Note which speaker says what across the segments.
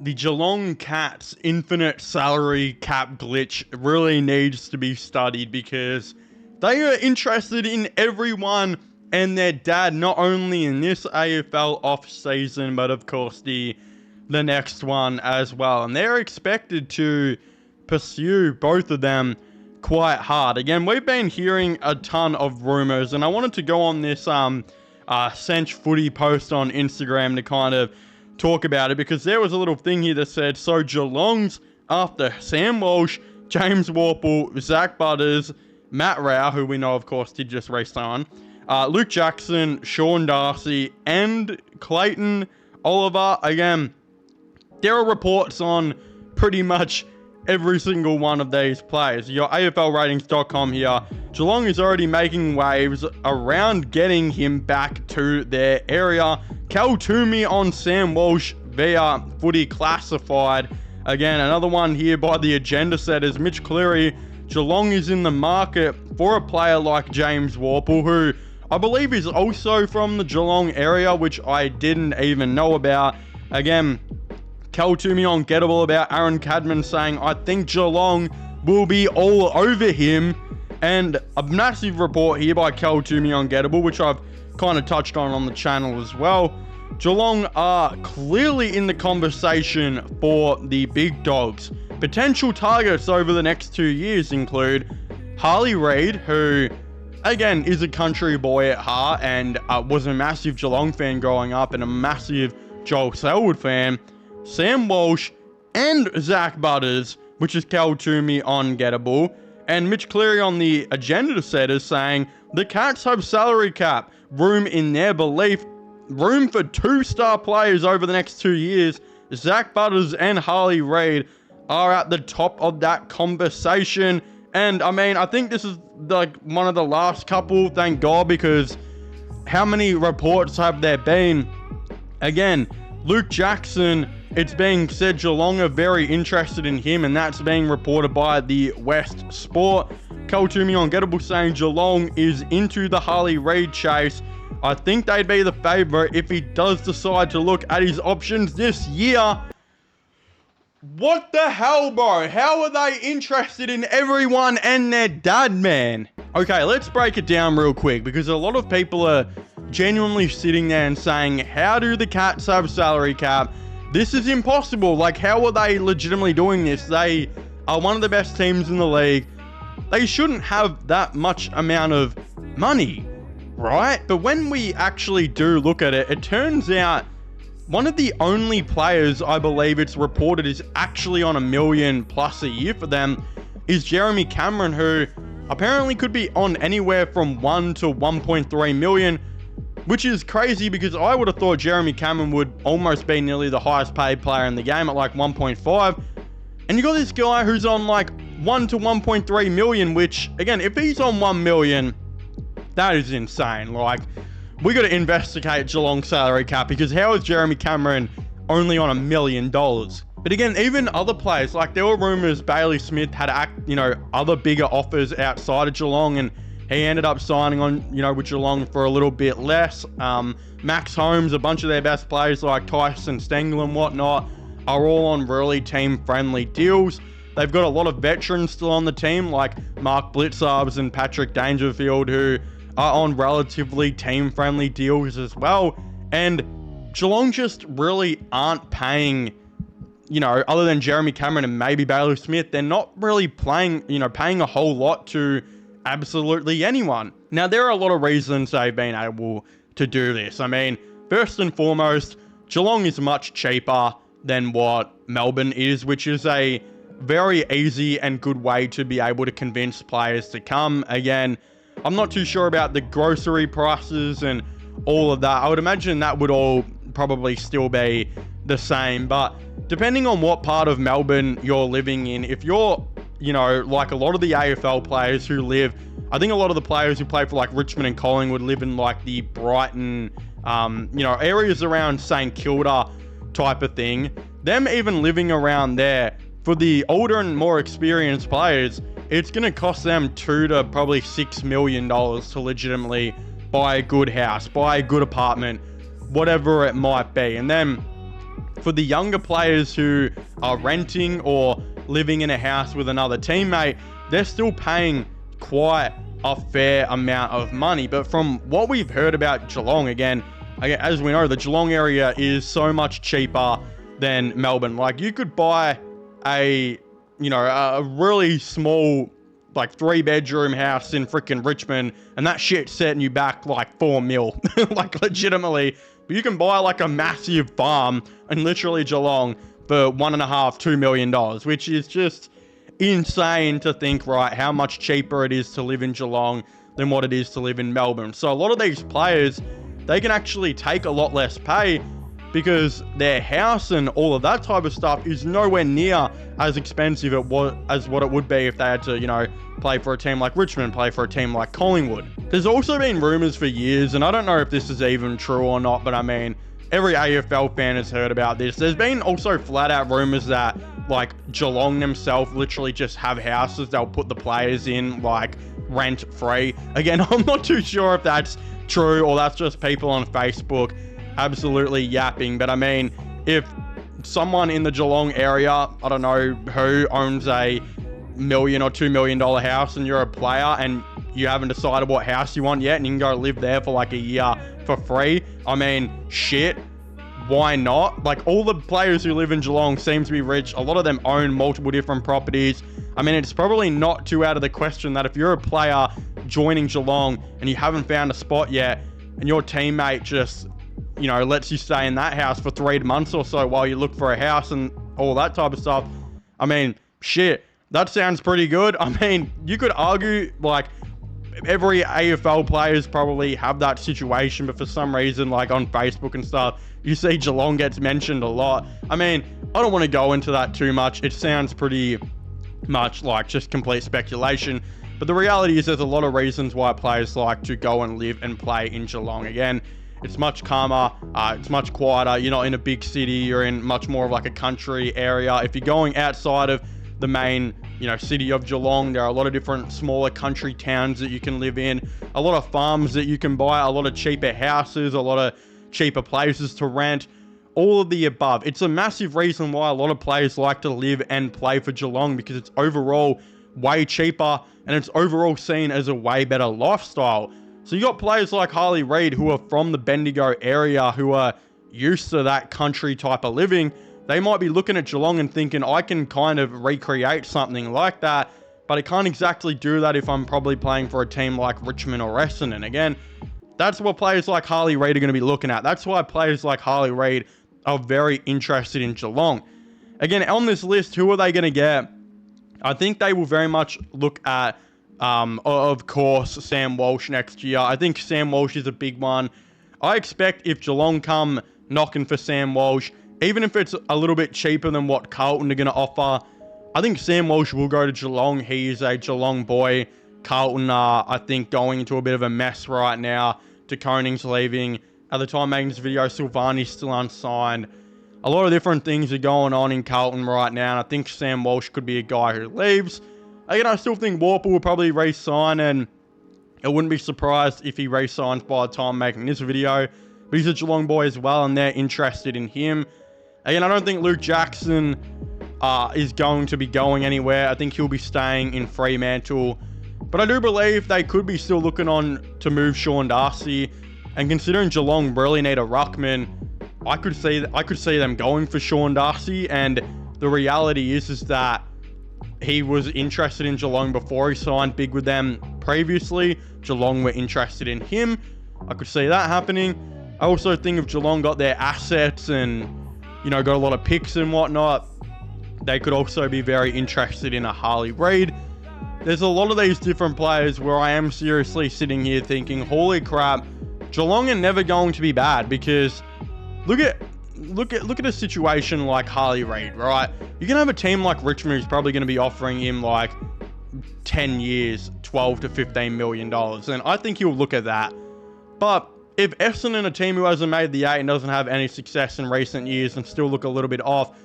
Speaker 1: the Geelong Cats infinite salary cap glitch really needs to be studied, because they are interested in everyone and their dad, not only in this AFL off season, but of course the next one as well. And they're expected to pursue both of them quite hard. Again, we've been hearing a ton of rumors, and I wanted to go on this Sench Footy post on Instagram to kind of talk about it, because there was a little thing here that said, so Geelong's after Sam Walsh, James Worpel, Zach Butters, Matt Rao, who we know of course did just re-sign, Luke Jackson, Sean Darcy, and Clayton Oliver. Again, there are reports on pretty much every single one of these players. Your AFLratings.com here. Geelong is already making waves around getting him back to their area. Cal Toomey on Sam Walsh via Footy Classified. Again, another one here by the agenda setters, Mitch Cleary. Geelong is in the market for a player like James Worpel, who I believe is also from the Geelong area, which I didn't even know about. Again, Cal Toomey on Gettable about Aaron Cadman saying, I think Geelong will be all over him. And a massive report here by Cal Toomey on Gettable, which I've kind of touched on the channel as well. Geelong are clearly in the conversation for the big dogs. Potential targets over the next 2 years include Harley Reid, who again is a country boy at heart and was a massive Geelong fan growing up and a massive Joel Selwood fan, Sam Walsh, and Zach Butters, which is Cal Toomey on Gettable, and Mitch Cleary on the agenda setters saying the Cats have salary cap room in their belief, room for 2-star players over the next 2 years. Zach Butters and Harley Reid are at the top of that conversation. And I mean, I think this is like one of the last couple, thank God, because how many reports have there been? Again, Luke Jackson, it's being said Geelong are very interested in him, and that's being reported by the West Sport. Cal Toomey on Gettable saying Geelong is into the Harley Reid chase. I think they'd be the favourite if he does decide to look at his options this year. What the hell, bro? How are they interested in everyone and their dad, man? Okay, let's break it down real quick, because a lot of people are genuinely sitting there and saying, how do the Cats have salary cap? This is impossible. Like, how are they legitimately doing this? They are one of the best teams in the league. They shouldn't have that much amount of money, right? But when we actually do look at it, it turns out one of the only players I believe it's reported is actually on $1 million plus a year for them is Jeremy Cameron, who apparently could be on anywhere from 1 to 1.3 million, which is crazy because I would have thought Jeremy Cameron would almost be nearly the highest paid player in the game at like 1.5. And you got this guy who's on like 1 to 1.3 million, which again, if he's on 1 million, that is insane. Like, we got to investigate Geelong salary cap, because how is Jeremy Cameron only on $1 million? But again, even other players, like there were rumors Bailey Smith had other bigger offers outside of Geelong, and he ended up signing on, with Geelong for a little bit less. Max Holmes, a bunch of their best players like Tyson Stengel and whatnot are all on really team-friendly deals. They've got a lot of veterans still on the team, like Mark Blitzarves and Patrick Dangerfield, who are on relatively team-friendly deals as well. And Geelong just really aren't paying, other than Jeremy Cameron and maybe Bailey Smith, they're not really paying a whole lot to absolutely anyone. Now, there are a lot of reasons they've been able to do this. I mean, first and foremost, Geelong is much cheaper than what Melbourne is, which is a very easy and good way to be able to convince players to come. Again, I'm not too sure about the grocery prices and all of that. I would imagine that would all probably still be the same, but depending on what part of Melbourne you're living in, if you're, like a lot of the AFL players who live, I think a lot of the players who play for like Richmond and Collingwood live in like the Brighton, areas around St Kilda type of thing. Them even living around there, for the older and more experienced players, it's going to cost them $2 to probably $6 million to legitimately buy a good house, buy a good apartment, whatever it might be. And then for the younger players who are renting or living in a house with another teammate, they're still paying quite a fair amount of money. But from what we've heard about Geelong, again, as we know, the Geelong area is so much cheaper than Melbourne. Like, you could buy a really small, like, 3-bedroom house in freaking Richmond, and that shit's setting you back like 4 mil, like, legitimately. But you can buy like a massive farm in literally Geelong for $1.5-2 million, which is just insane to think, right, how much cheaper it is to live in Geelong than what it is to live in Melbourne. So a lot of these players, they can actually take a lot less pay because their house and all of that type of stuff is nowhere near as expensive as what it would be if they had to, play for a team like Richmond, play for a team like Collingwood. There's also been rumours for years, and I don't know if this is even true or not, but I mean, every AFL fan has heard about this. There's been also flat out rumours that, like, Geelong themselves literally just have houses they'll put the players in, like, rent free. Again, I'm not too sure if that's true or that's just people on Facebook absolutely yapping. But I mean, if someone in the Geelong area, I don't know who, owns a $1 million or $2 million house and you're a player and you haven't decided what house you want yet and you can go live there for like a year for free, I mean, shit, why not? Like, all the players who live in Geelong seem to be rich. A lot of them own multiple different properties. I mean, it's probably not too out of the question that if you're a player joining Geelong and you haven't found a spot yet and your teammate just, lets you stay in that house for 3 months or so while you look for a house and all that type of stuff, I mean, shit, that sounds pretty good. I mean, you could argue, like, every AFL players probably have that situation, but for some reason, like, on Facebook and stuff, you see Geelong gets mentioned a lot. I mean, I don't want to go into that too much. It sounds pretty much like just complete speculation, but the reality is there's a lot of reasons why players like to go and live and play in Geelong. Again, it's much calmer, it's much quieter. You're not in a big city, you're in much more of like a country area. If you're going outside of the main, city of Geelong, there are a lot of different smaller country towns that you can live in, a lot of farms that you can buy, a lot of cheaper houses, a lot of cheaper places to rent, all of the above. It's a massive reason why a lot of players like to live and play for Geelong, because it's overall way cheaper and it's overall seen as a way better lifestyle. So you got players like Harley Reid who are from the Bendigo area, who are used to that country type of living. They might be looking at Geelong and thinking, I can kind of recreate something like that, but I can't exactly do that if I'm probably playing for a team like Richmond or Essendon. Again, that's what players like Harley Reid are going to be looking at. That's why players like Harley Reid are very interested in Geelong. Again, on this list, who are they going to get? I think they will very much look at, of course, Sam Walsh next year. I think Sam Walsh is a big one. I expect if Geelong come knocking for Sam Walsh, even if it's a little bit cheaper than what Carlton are going to offer, I think Sam Walsh will go to Geelong. He is a Geelong boy. Carlton are, I think, going into a bit of a mess right now. De Koning's leaving. At the time making this video, Silvani's still unsigned. A lot of different things are going on in Carlton right now, and I think Sam Walsh could be a guy who leaves. Again, I still think Warper will probably re-sign, and I wouldn't be surprised if he re-signs by the time making this video. But he's a Geelong boy as well, and they're interested in him. Again, I don't think Luke Jackson is going to be going anywhere. I think he'll be staying in Fremantle. But I do believe they could be still looking on to move Sean Darcy. And considering Geelong really need a ruckman, I could see them going for Sean Darcy. And the reality is that he was interested in Geelong before he signed big with them previously. Geelong were interested in him. I could see that happening. I also think if Geelong got their assets and, got a lot of picks and whatnot, they could also be very interested in a Harley Reid. There's a lot of these different players where I am seriously sitting here thinking, holy crap, Geelong are never going to be bad, because look at a situation like Harley Reid, right? You can have a team like Richmond who's probably going to be offering him like 10 years, $12 to $15 million. And I think he'll look at that. But if Essendon, a team who hasn't made the 8 and doesn't have any success in recent years and still look a little bit off,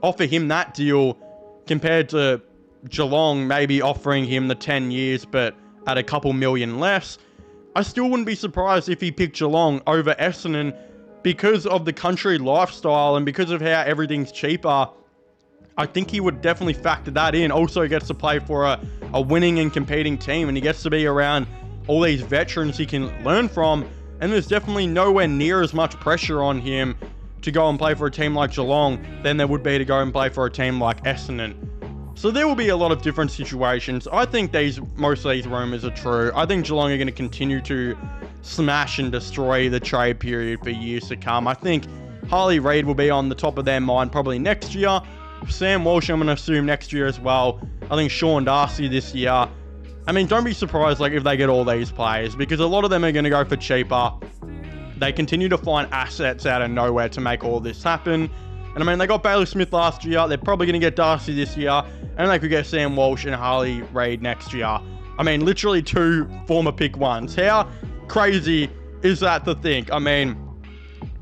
Speaker 1: offer him that deal compared to Geelong maybe offering him the 10 years but at a couple million less, I still wouldn't be surprised if he picked Geelong over Essendon, because of the country lifestyle and because of how everything's cheaper, I think he would definitely factor that in. Also, he gets to play for a winning and competing team, and he gets to be around all these veterans he can learn from. And there's definitely nowhere near as much pressure on him to go and play for a team like Geelong than there would be to go and play for a team like Essendon. So there will be a lot of different situations. I think most of these rumours are true. I think Geelong are going to continue to smash and destroy the trade period for years to come. I think Harley Reid will be on the top of their mind probably next year. Sam Walsh, I'm going to assume next year as well. I think Sean Darcy this year. I mean, don't be surprised like if they get all these players, because a lot of them are going to go for cheaper. They continue to find assets out of nowhere to make all this happen. And I mean, they got Bailey Smith last year. They're probably going to get Darcy this year. And they could get Sam Walsh and Harley Reid next year. I mean, literally 2 former pick ones. How crazy is that to think? I mean,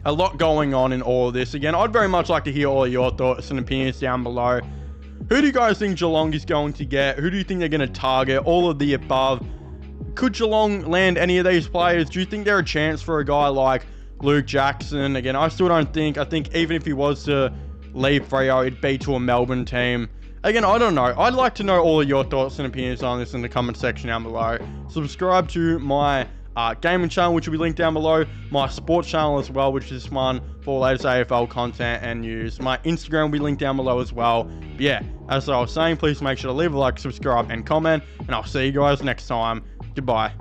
Speaker 1: a lot going on in all of this. Again, I'd very much like to hear all of your thoughts and opinions down below. Who do you guys think Geelong is going to get? Who do you think they're going to target? All of the above. Could Geelong land any of these players? Do you think they're a chance for a guy like Luke Jackson? Again, I still don't think. I think even if he was to leave Freo, it'd be to a Melbourne team. Again, I don't know. I'd like to know all of your thoughts and opinions on this in the comment section down below. Subscribe to my gaming channel, which will be linked down below. My sports channel as well, which is fun for latest AFL content and news. My Instagram will be linked down below as well. But yeah, as I was saying, please make sure to leave a like, subscribe, and comment. And I'll see you guys next time. Goodbye.